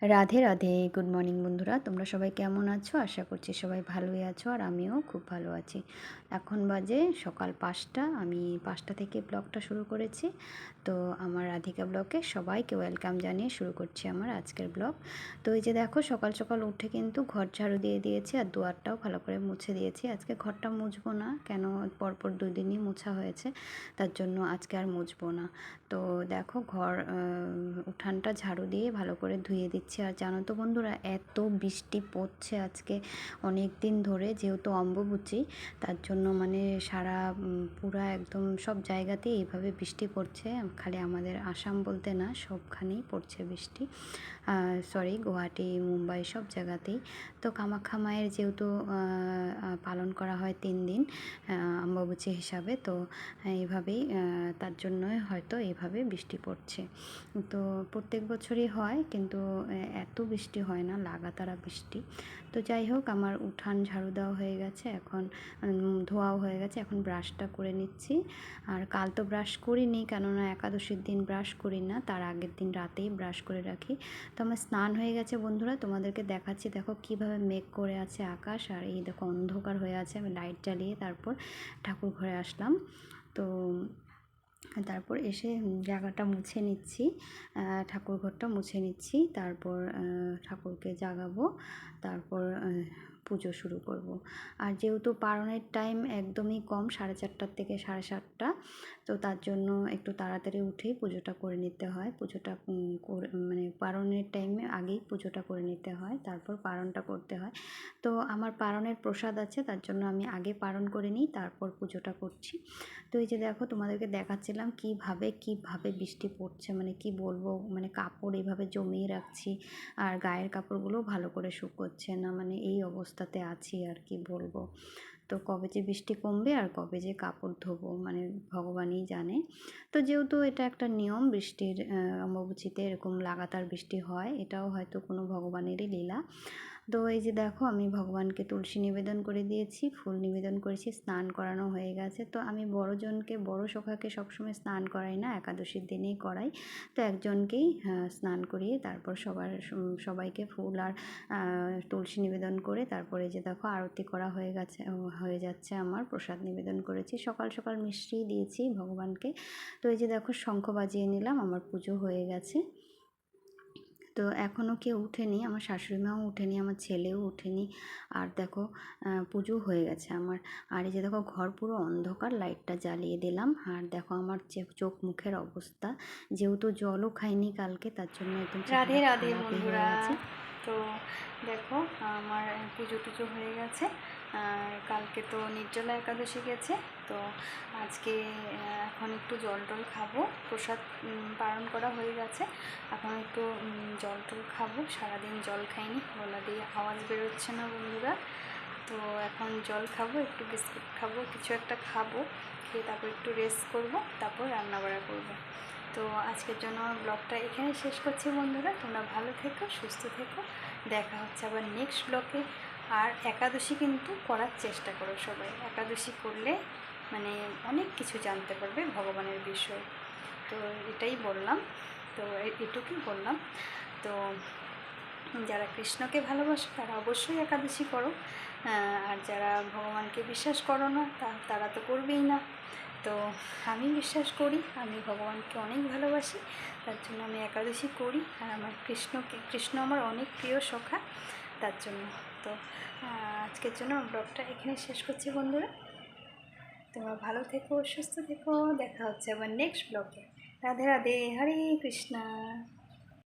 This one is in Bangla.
রাধে রাধে, গুড মর্নিং বন্ধুরা। তোমরা সবাই কেমন আছো? আশা করছি সবাই ভালোই আছো, আর আমিও খুব ভালো আছি। এখন বাজে সকাল 5টা। আমি 5টা থেকে ব্লগটা শুরু করেছি। তো আমার রাধিকা ব্লগে সবাইকে ওয়েলকাম জানিয়ে শুরু করছি আমার আজকের ব্লগ। তো এই যে দেখো, সকাল সকাল উঠে কিন্তু ঘর ঝাড়ু দিয়ে দিয়েছি, আর দুয়ারটাও ভালো করে মুছে দিয়েছি। আজকে ঘরটা মুছবো না, কেন পরপর 2 দিনই মোছা হয়েছে, তার জন্য আজকে আর মুছবো না। তো দেখো, উঠানটা ঝাড়ু দিয়ে ভালো করে ধুয়ে দিচ্ছি। আর জানো তো বন্ধুরা, এত বৃষ্টি পড়ছে আজকে অনেক দিন ধরে, যেহেতু অম্বুবাচী, তার জন্য মানে সারা পুরা একদম সব জায়গাতেই এইভাবে বৃষ্টি পড়ছে। খালি আমাদের আসাম বলতে না, সবখানেই পড়ছে বৃষ্টি। সরি, গুয়াহাটি, মুম্বাই সব জায়গাতেই। তো কামাখ্যা মায়ের যেহেতু পালন করা হয় 3 দিন অম্বুবাচী হিসাবে, তো এইভাবেই তার জন্যই হয়তো এইভাবে বৃষ্টি পড়ছে। তো প্রত্যেক বছরই হয়, কিন্তু এত বৃষ্টি হয় না, লাগাতার বৃষ্টি। তো যাই হোক, আমার উঠান ঝাড়ু দেওয়া হয়ে গেছে, এখন ধোয়াও হয়ে গেছে। এখন ব্রাশটা করে নিচ্ছি। আর কাল তো ব্রাশ করিনি, কেননা একাদশীর দিন ব্রাশ করি না, তার আগের দিন রাতেই ব্রাশ করে রাখি। তো আমার স্নান হয়ে গেছে বন্ধুরা, তোমাদেরকে দেখাচ্ছি। দেখো কীভাবে মেঘ করে আছে আকাশ, আর এই দেখো অন্ধকার হয়ে আছে। আমি লাইট জ্বালিয়ে তারপর ঠাকুর ঘরে আসলাম। তো তারপর এসে জায়গাটা মুছে নিচ্ছি, ঠাকুরঘরটা মুছে নিচ্ছি। তারপর ঠাকুরকে জাগাবো, তারপর পুজো শুরু করব। আর যেহেতু পারণের টাইম একদমই কম, 4:30 থেকে 7:30, তো তার জন্য একটু তাড়াতাড়ি উঠেই পুজোটা করে নিতে হয়। পুজোটা মানে পারণের টাইমে আগেই পুজোটা করে নিতে হয়, তারপর পারণটা করতে হয়। তো আমার পারণের প্রসাদ আছে, তার জন্য আমি আগে পারণ করে নিই, তারপর পুজোটা করছি। তো এই যে দেখো, তোমাদেরকে দেখাচ্ছিলাম কিভাবে বৃষ্টি পড়ছে, মানে কি বলবো, মানে কাপড় এইভাবে জমিয়ে রাখছি, আর গায়ের কাপড়গুলো ভালো করে শুকোচ্ছে না, মানে এই অবস্থাতে আছি আর কি বলবো। তো কবে যে বৃষ্টি কমবে আর কবে যে কাপড় ধোবো, মানে ভগবানই জানে। তো যেহেতু এটা একটা নিয়ম, বৃষ্টির অম্বুবাচীতে এরকম লাগাতার বৃষ্টি হয়, এটাও হয়তো কোনো ভগবানেরই লীলা। তো এই যে দেখো, আমি ভগবানকে তুলসী নিবেদন করে দিয়েছি, ফুল নিবেদন করেছি, স্নান করানো হয়ে গেছে। তো আমি বড় সখাকে সবসময় স্নান করাই না, একাদশীর দিনেই করাই। তো একজনকেই স্নান করিয়ে তারপর সবাইকে ফুল আর তুলসী নিবেদন করে, তারপরে যে দেখো আরতি করা হয়ে যাচ্ছে। আমার প্রসাদ নিবেদন করেছি, সকাল সকাল মিষ্টি দিয়েছি ভগবানকে। তো এই যে দেখো, শঙ্খ বাজিয়ে নিলাম, আমার পুজো হয়ে গেছে। তো এখনও কেউ উঠেনি, আমার শাশুড়ি মাও উঠেনি, আমার ছেলেও উঠেনি। আর দেখো, পুজো হয়ে গেছে আমার। আর এই যে দেখো, ঘর পুরো অন্ধকার, লাইটটা জ্বালিয়ে দিলাম। আর দেখো আমার চোখ মুখের অবস্থা, যেহেতু জলও খাইনি কালকে, তার জন্য একদম রাধে চেহারা রাধে খারাপই হয়ে বন্ধুরা। গেছে। তো দেখো, আমার পুজো টুজো হয়ে গেছে। কালকে তো নির্জলা একাদশী গেছে, তো আজকে এখন একটু জল টল খাবো। প্রসাদ পালন করা হয়ে গেছে, এখন একটু জল টল খাবো। সারাদিন জল খাইনি, গলা দিয়ে আওয়াজ বেরোচ্ছে না বন্ধুরা। তো এখন জল খাবো, একটু বিস্কুট খাবো, কিছু একটা খাবো, খেয়ে তারপর একটু রেস্ট করব, তারপর রান্নাবাড়া করব। তো আজকের জন্য আমার ব্লগটা এখানেই শেষ করছি বন্ধুরা। তোমরা ভালো থেকো, সুস্থ থেকো, দেখা হচ্ছে আবার নেক্সট ব্লগে। আর একাদশী কিন্তু করার চেষ্টা করো সবাই, একাদশী করলে মানে অনেক কিছু জানতে পারবে ভগবানের বিষয়। তো এটাই বললাম, তো এটুকুই বললাম। তো যারা কৃষ্ণকে ভালোবাসো তারা অবশ্যই একাদশী করো, আর যারা ভগবানকে বিশ্বাস করো না তারা তো করবেই না। তো আমি বিশ্বাস করি, আমি ভগবানকে অনেক ভালোবাসি, তার জন্য আমি একাদশী করি। আর আমার কৃষ্ণ আমার অনেক প্রিয় সখা, তার জন্য। তো আজকের জন্য ব্লগটা এখানে শেষ করছি বন্ধুরা। তোমরা ভালো থেকো, সুস্থ থেকো, দেখা হচ্ছে আবার নেক্সট ব্লগে। রাধে রাধে, হরে কৃষ্ণা।